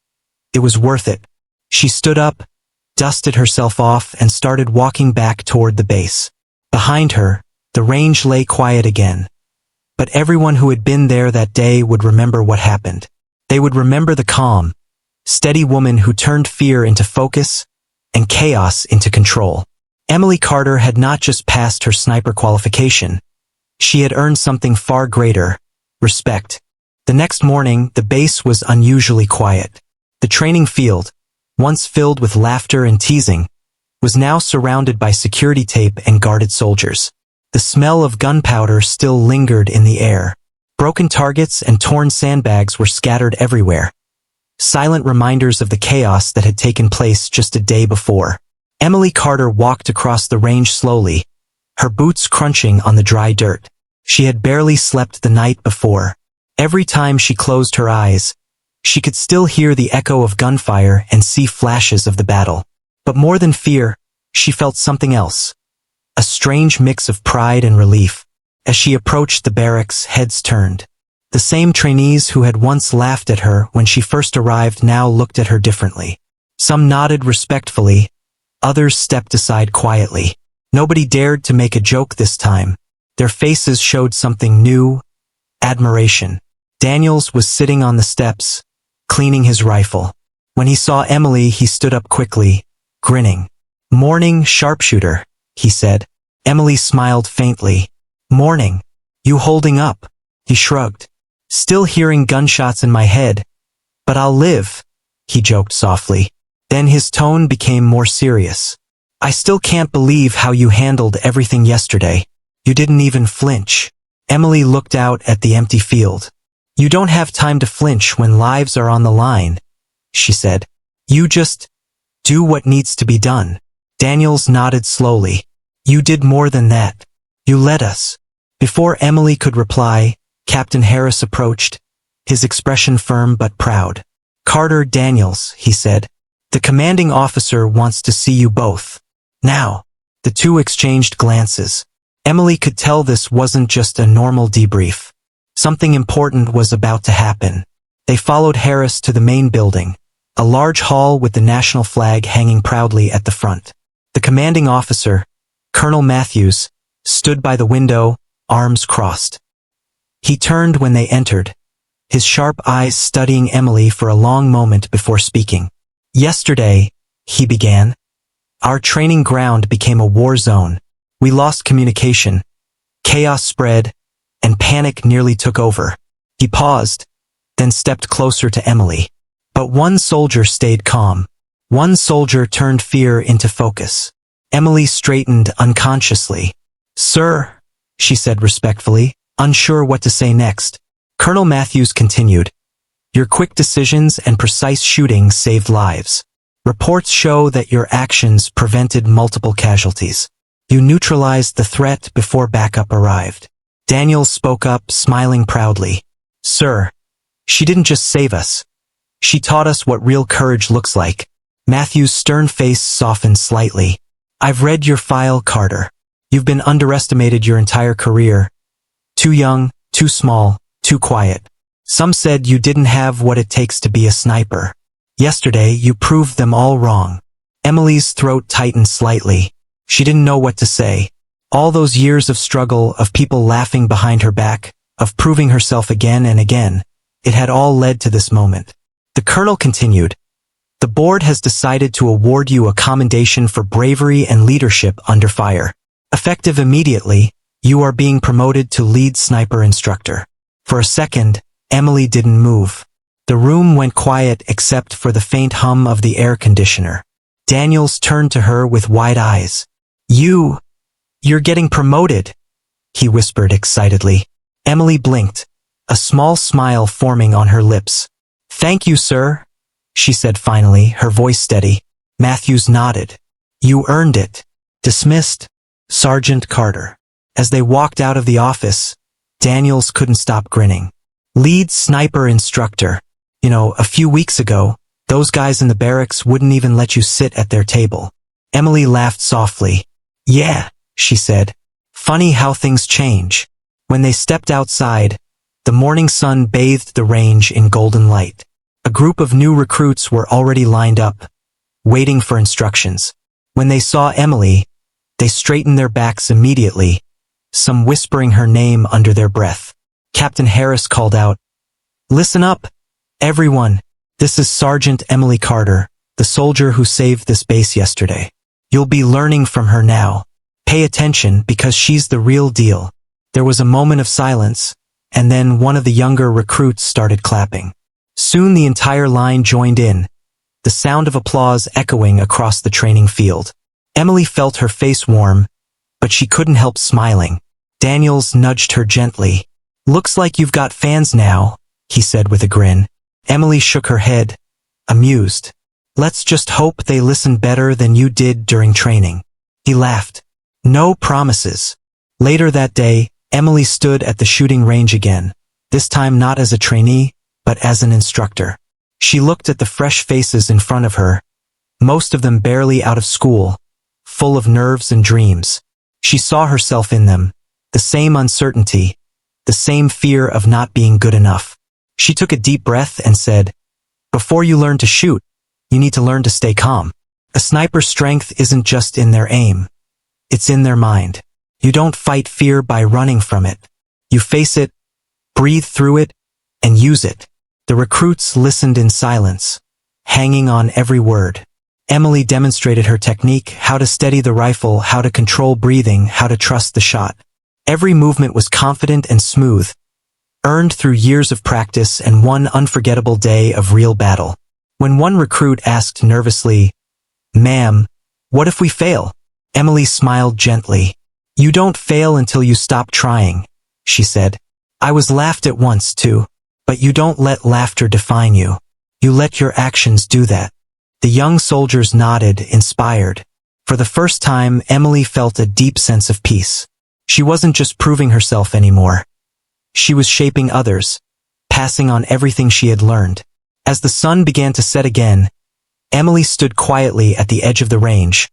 it was worth it. She stood up, dusted herself off, and started walking back toward the base. Behind her, the range lay quiet again. But everyone who had been there that day would remember what happened. They would remember the calm, steady woman who turned fear into focus and chaos into control. Emily Carter had not just passed her sniper qualification. She had earned something far greater: respect. The next morning, the base was unusually quiet. The training field, once filled with laughter and teasing, was now surrounded by security tape and guarded soldiers. The smell of gunpowder still lingered in the air. Broken targets and torn sandbags were scattered everywhere, silent reminders of the chaos that had taken place just a day before. Emily Carter walked across the range slowly, her boots crunching on the dry dirt. She had barely slept the night before. Every time she closed her eyes, she could still hear the echo of gunfire and see flashes of the battle. But more than fear, she felt something else. A strange mix of pride and relief. As she approached the barracks, heads turned. The same trainees who had once laughed at her when she first arrived now looked at her differently. Some nodded respectfully, others stepped aside quietly. Nobody dared to make a joke this time. Their faces showed something new: admiration. Daniels was sitting on the steps, cleaning his rifle. When he saw Emily, he stood up quickly, grinning. "Morning, sharpshooter," he said. Emily smiled faintly. "Morning. You holding up?" He shrugged. "Still hearing gunshots in my head. But I'll live," he joked softly. Then his tone became more serious. "I still can't believe how you handled everything yesterday. You didn't even flinch." Emily looked out at the empty field. "You don't have time to flinch when lives are on the line," she said. "You just do what needs to be done." Daniels nodded slowly. "You did more than that. You led us." Before Emily could reply, Captain Harris approached, his expression firm but proud. "Carter, Daniels," he said. "The commanding officer wants to see you both. Now." The two exchanged glances. Emily could tell this wasn't just a normal debrief. Something important was about to happen. They followed Harris to the main building, a large hall with the national flag hanging proudly at the front. The commanding officer, Colonel Matthews, stood by the window, arms crossed. He turned when they entered, his sharp eyes studying Emily for a long moment before speaking. "Yesterday," he began, "our training ground became a war zone. We lost communication. Chaos spread, and panic nearly took over." He paused, then stepped closer to Emily. But one soldier stayed calm. One soldier turned fear into focus. Emily straightened unconsciously. "Sir," she said respectfully, unsure what to say next. Colonel Matthews continued, "Your quick decisions and precise shooting saved lives. Reports show that your actions prevented multiple casualties. You neutralized the threat before backup arrived." Daniels spoke up, smiling proudly. "Sir, she didn't just save us. She taught us what real courage looks like." Matthew's stern face softened slightly. "I've read your file, Carter. You've been underestimated your entire career. Too young, too small, too quiet. Some said you didn't have what it takes to be a sniper. Yesterday, you proved them all wrong." Emily's throat tightened slightly. She didn't know what to say. All those years of struggle, of people laughing behind her back, of proving herself again and again, it had all led to this moment. The colonel continued, The board has decided to award you a commendation for bravery and leadership under fire. Effective immediately, you are being promoted to lead sniper instructor. For a second, Emily didn't move. The room went quiet except for the faint hum of the air conditioner. Daniels turned to her with wide eyes. You're getting promoted, he whispered excitedly. Emily blinked, a small smile forming on her lips. Thank you, sir, she said finally, her voice steady. Matthews nodded. You earned it. Dismissed, Sergeant Carter. As they walked out of the office, Daniels couldn't stop grinning. Lead sniper instructor. A few weeks ago, those guys in the barracks wouldn't even let you sit at their table. Emily laughed softly. Yeah, she said. Funny how things change. When they stepped outside, the morning sun bathed the range in golden light. A group of new recruits were already lined up, waiting for instructions. When they saw Emily, they straightened their backs immediately, some whispering her name under their breath. Captain Harris called out, "Listen up, everyone. This is Sergeant Emily Carter, the soldier who saved this base yesterday. You'll be learning from her now. Pay attention because she's the real deal." There was a moment of silence, and then one of the younger recruits started clapping. Soon the entire line joined in, the sound of applause echoing across the training field. Emily felt her face warm, but she couldn't help smiling. Daniels nudged her gently. "Looks like you've got fans now," he said with a grin. Emily shook her head, amused. "Let's just hope they listen better than you did during training." He laughed. No promises. Later that day, Emily stood at the shooting range again, this time not as a trainee, but as an instructor. She looked at the fresh faces in front of her, most of them barely out of school, full of nerves and dreams. She saw herself in them, the same uncertainty, the same fear of not being good enough. She took a deep breath and said, "Before you learn to shoot, you need to learn to stay calm. A sniper's strength isn't just in their aim. It's in their mind. You don't fight fear by running from it. You face it, breathe through it, and use it." The recruits listened in silence, hanging on every word. Emily demonstrated her technique, how to steady the rifle, how to control breathing, how to trust the shot. Every movement was confident and smooth, earned through years of practice and one unforgettable day of real battle. When one recruit asked nervously, "Ma'am, what if we fail?" Emily smiled gently. "You don't fail until you stop trying," she said. "I was laughed at once too, but you don't let laughter define you. You let your actions do that." The young soldiers nodded, inspired. For the first time, Emily felt a deep sense of peace. She wasn't just proving herself anymore. She was shaping others, passing on everything she had learned. As the sun began to set again, Emily stood quietly at the edge of the range,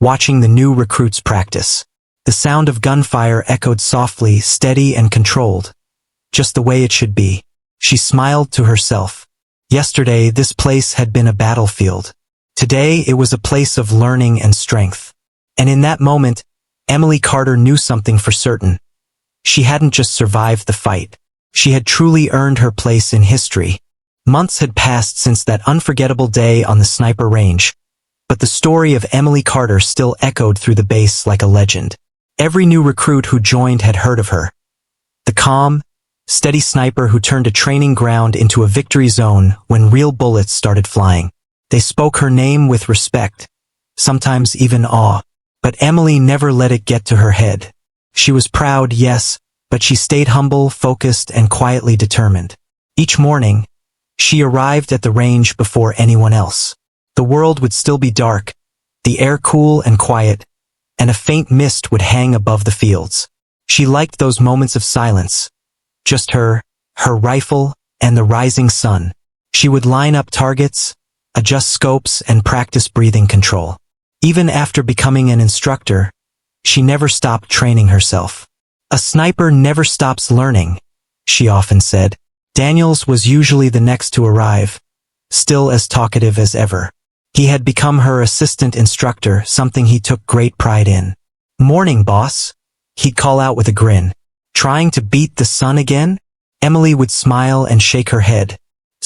watching the new recruits practice. The sound of gunfire echoed softly, steady and controlled, just the way it should be. She smiled to herself. Yesterday, this place had been a battlefield. Today, it was a place of learning and strength. And in that moment, Emily Carter knew something for certain. She hadn't just survived the fight. She had truly earned her place in history. Months had passed since that unforgettable day on the sniper range, but the story of Emily Carter still echoed through the base like a legend. Every new recruit who joined had heard of her. The calm, steady sniper who turned a training ground into a victory zone when real bullets started flying. They spoke her name with respect, sometimes even awe. But Emily never let it get to her head. She was proud, yes, but she stayed humble, focused, and quietly determined. Each morning, she arrived at the range before anyone else. The world would still be dark, the air cool and quiet, and a faint mist would hang above the fields. She liked those moments of silence. Just her rifle, and the rising sun. She would line up targets, adjust scopes, and practice breathing control. Even after becoming an instructor, she never stopped training herself. "A sniper never stops learning," she often said. Daniels was usually the next to arrive, still as talkative as ever. He had become her assistant instructor, something he took great pride in. "Morning, boss," he'd call out with a grin. "Trying to beat the sun again?" Emily would smile and shake her head.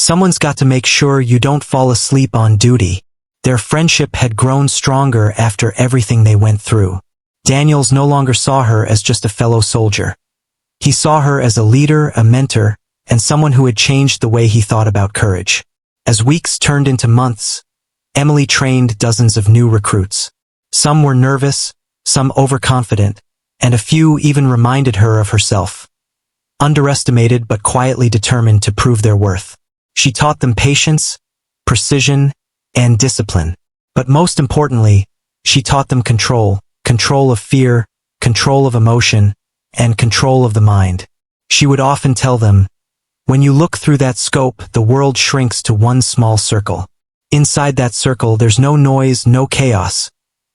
Someone's got to make sure you don't fall asleep on duty. Their friendship had grown stronger after everything they went through. Daniels no longer saw her as just a fellow soldier. He saw her as a leader, a mentor, and someone who had changed the way he thought about courage. As weeks turned into months, Emily trained dozens of new recruits. Some were nervous, some overconfident, and a few even reminded her of herself. Underestimated but quietly determined to prove their worth. She taught them patience, precision, and discipline. But most importantly, she taught them control of fear, control of emotion, and control of the mind. She would often tell them, "When you look through that scope, the world shrinks to one small circle. Inside that circle, there's no noise, no chaos.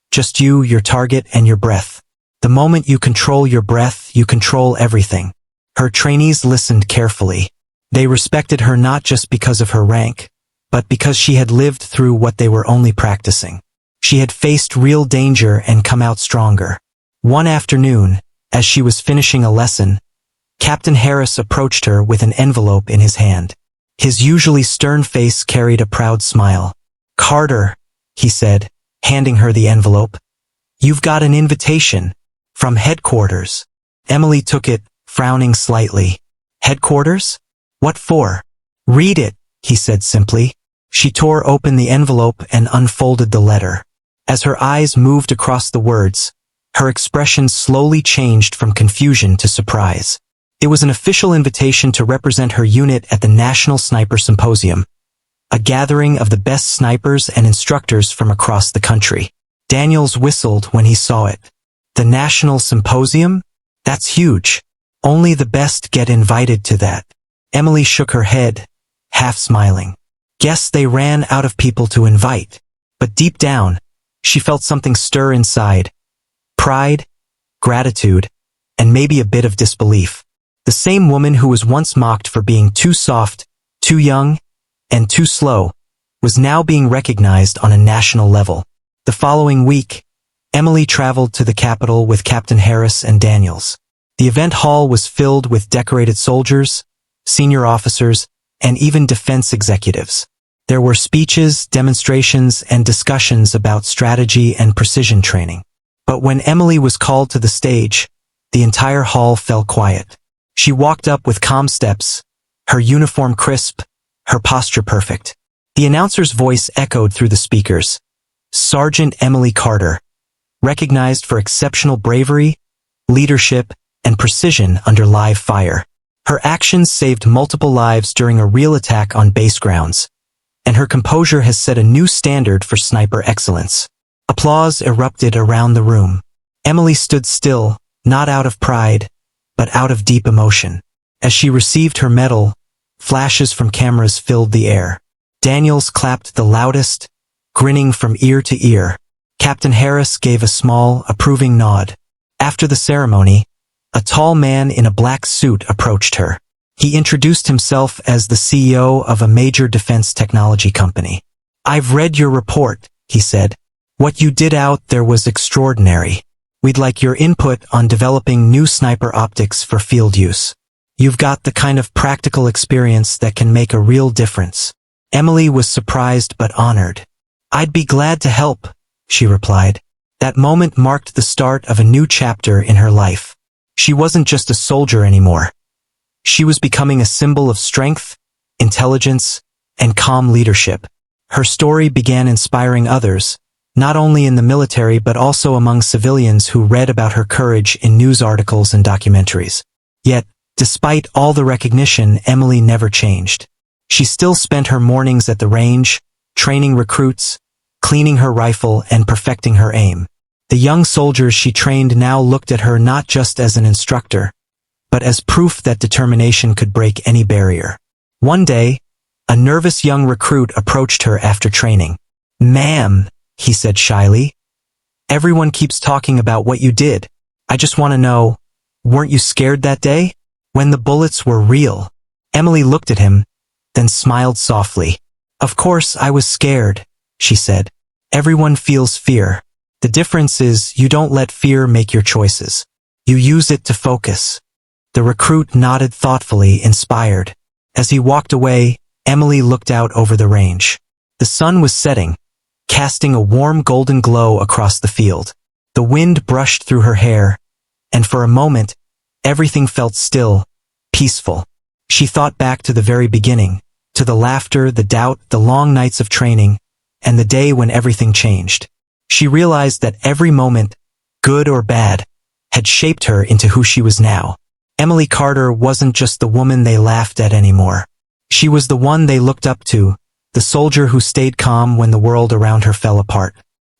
Just you, your target, and your breath. The moment you control your breath, you control everything." Her trainees listened carefully. They respected her not just because of her rank, but because she had lived through what they were only practicing. She had faced real danger and come out stronger. One afternoon, as she was finishing a lesson, Captain Harris approached her with an envelope in his hand. His usually stern face carried a proud smile. "Carter," he said, handing her the envelope, "you've got an invitation from headquarters." Emily took it, frowning slightly. "Headquarters? What for?" "Read it," he said simply. She tore open the envelope and unfolded the letter. As her eyes moved across the words, her expression slowly changed from confusion to surprise. It was an official invitation to represent her unit at the National Sniper Symposium, a gathering of the best snipers and instructors from across the country. Daniels whistled when he saw it. The National Symposium? That's huge. Only the best get invited to that. Emily shook her head, half smiling. Guess they ran out of people to invite. But deep down, she felt something stir inside. Pride, gratitude, and maybe a bit of disbelief. The same woman who was once mocked for being too soft, too young, and too slow, was now being recognized on a national level. The following week, Emily traveled to the capital with Captain Harris and Daniels. The event hall was filled with decorated soldiers, senior officers, and even defense executives. There were speeches, demonstrations, and discussions about strategy and precision training. But when Emily was called to the stage, the entire hall fell quiet. She walked up with calm steps, her uniform crisp, her posture perfect. The announcer's voice echoed through the speakers. Sergeant Emily Carter, recognized for exceptional bravery, leadership, and precision under live fire. Her actions saved multiple lives during a real attack on base grounds, and her composure has set a new standard for sniper excellence. Applause erupted around the room. Emily stood still, not out of pride, but out of deep emotion. As she received her medal, flashes from cameras filled the air. Daniels clapped the loudest, grinning from ear to ear. Captain Harris gave a small, approving nod. After the ceremony, a tall man in a black suit approached her. He introduced himself as the CEO of a major defense technology company. "I've read your report," he said. "What you did out there was extraordinary. We'd like your input on developing new sniper optics for field use. You've got the kind of practical experience that can make a real difference." Emily was surprised but honored. "I'd be glad to help," she replied. That moment marked the start of a new chapter in her life. She wasn't just a soldier anymore. She was becoming a symbol of strength, intelligence, and calm leadership. Her story began inspiring others, not only in the military but also among civilians who read about her courage in news articles and documentaries. Yet, despite all the recognition, Emily never changed. She still spent her mornings at the range, training recruits, cleaning her rifle, and perfecting her aim. The young soldiers she trained now looked at her not just as an instructor, but as proof that determination could break any barrier. One day, a nervous young recruit approached her after training. "Ma'am," he said shyly, "everyone keeps talking about what you did. I just want to know, weren't you scared that day? When the bullets were real?" Emily looked at him, then smiled softly. "Of course I was scared," she said. "Everyone feels fear. The difference is you don't let fear make your choices. You use it to focus." The recruit nodded thoughtfully, inspired. As he walked away, Emily looked out over the range. The sun was setting, casting a warm golden glow across the field. The wind brushed through her hair, and for a moment, everything felt still, peaceful. She thought back to the very beginning, to the laughter, the doubt, the long nights of training, and the day when everything changed. She realized that every moment, good or bad, had shaped her into who she was now. Emily Carter wasn't just the woman they laughed at anymore. She was the one they looked up to, the soldier who stayed calm when the world around her fell apart.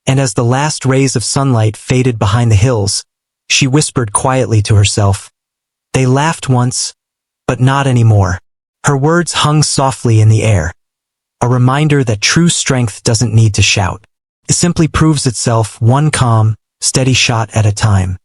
And as the last rays of sunlight faded behind the hills, she whispered quietly to herself, "They laughed once, but not anymore." Her words hung softly in the air, a reminder that true strength doesn't need to shout. It simply proves itself one calm, steady shot at a time.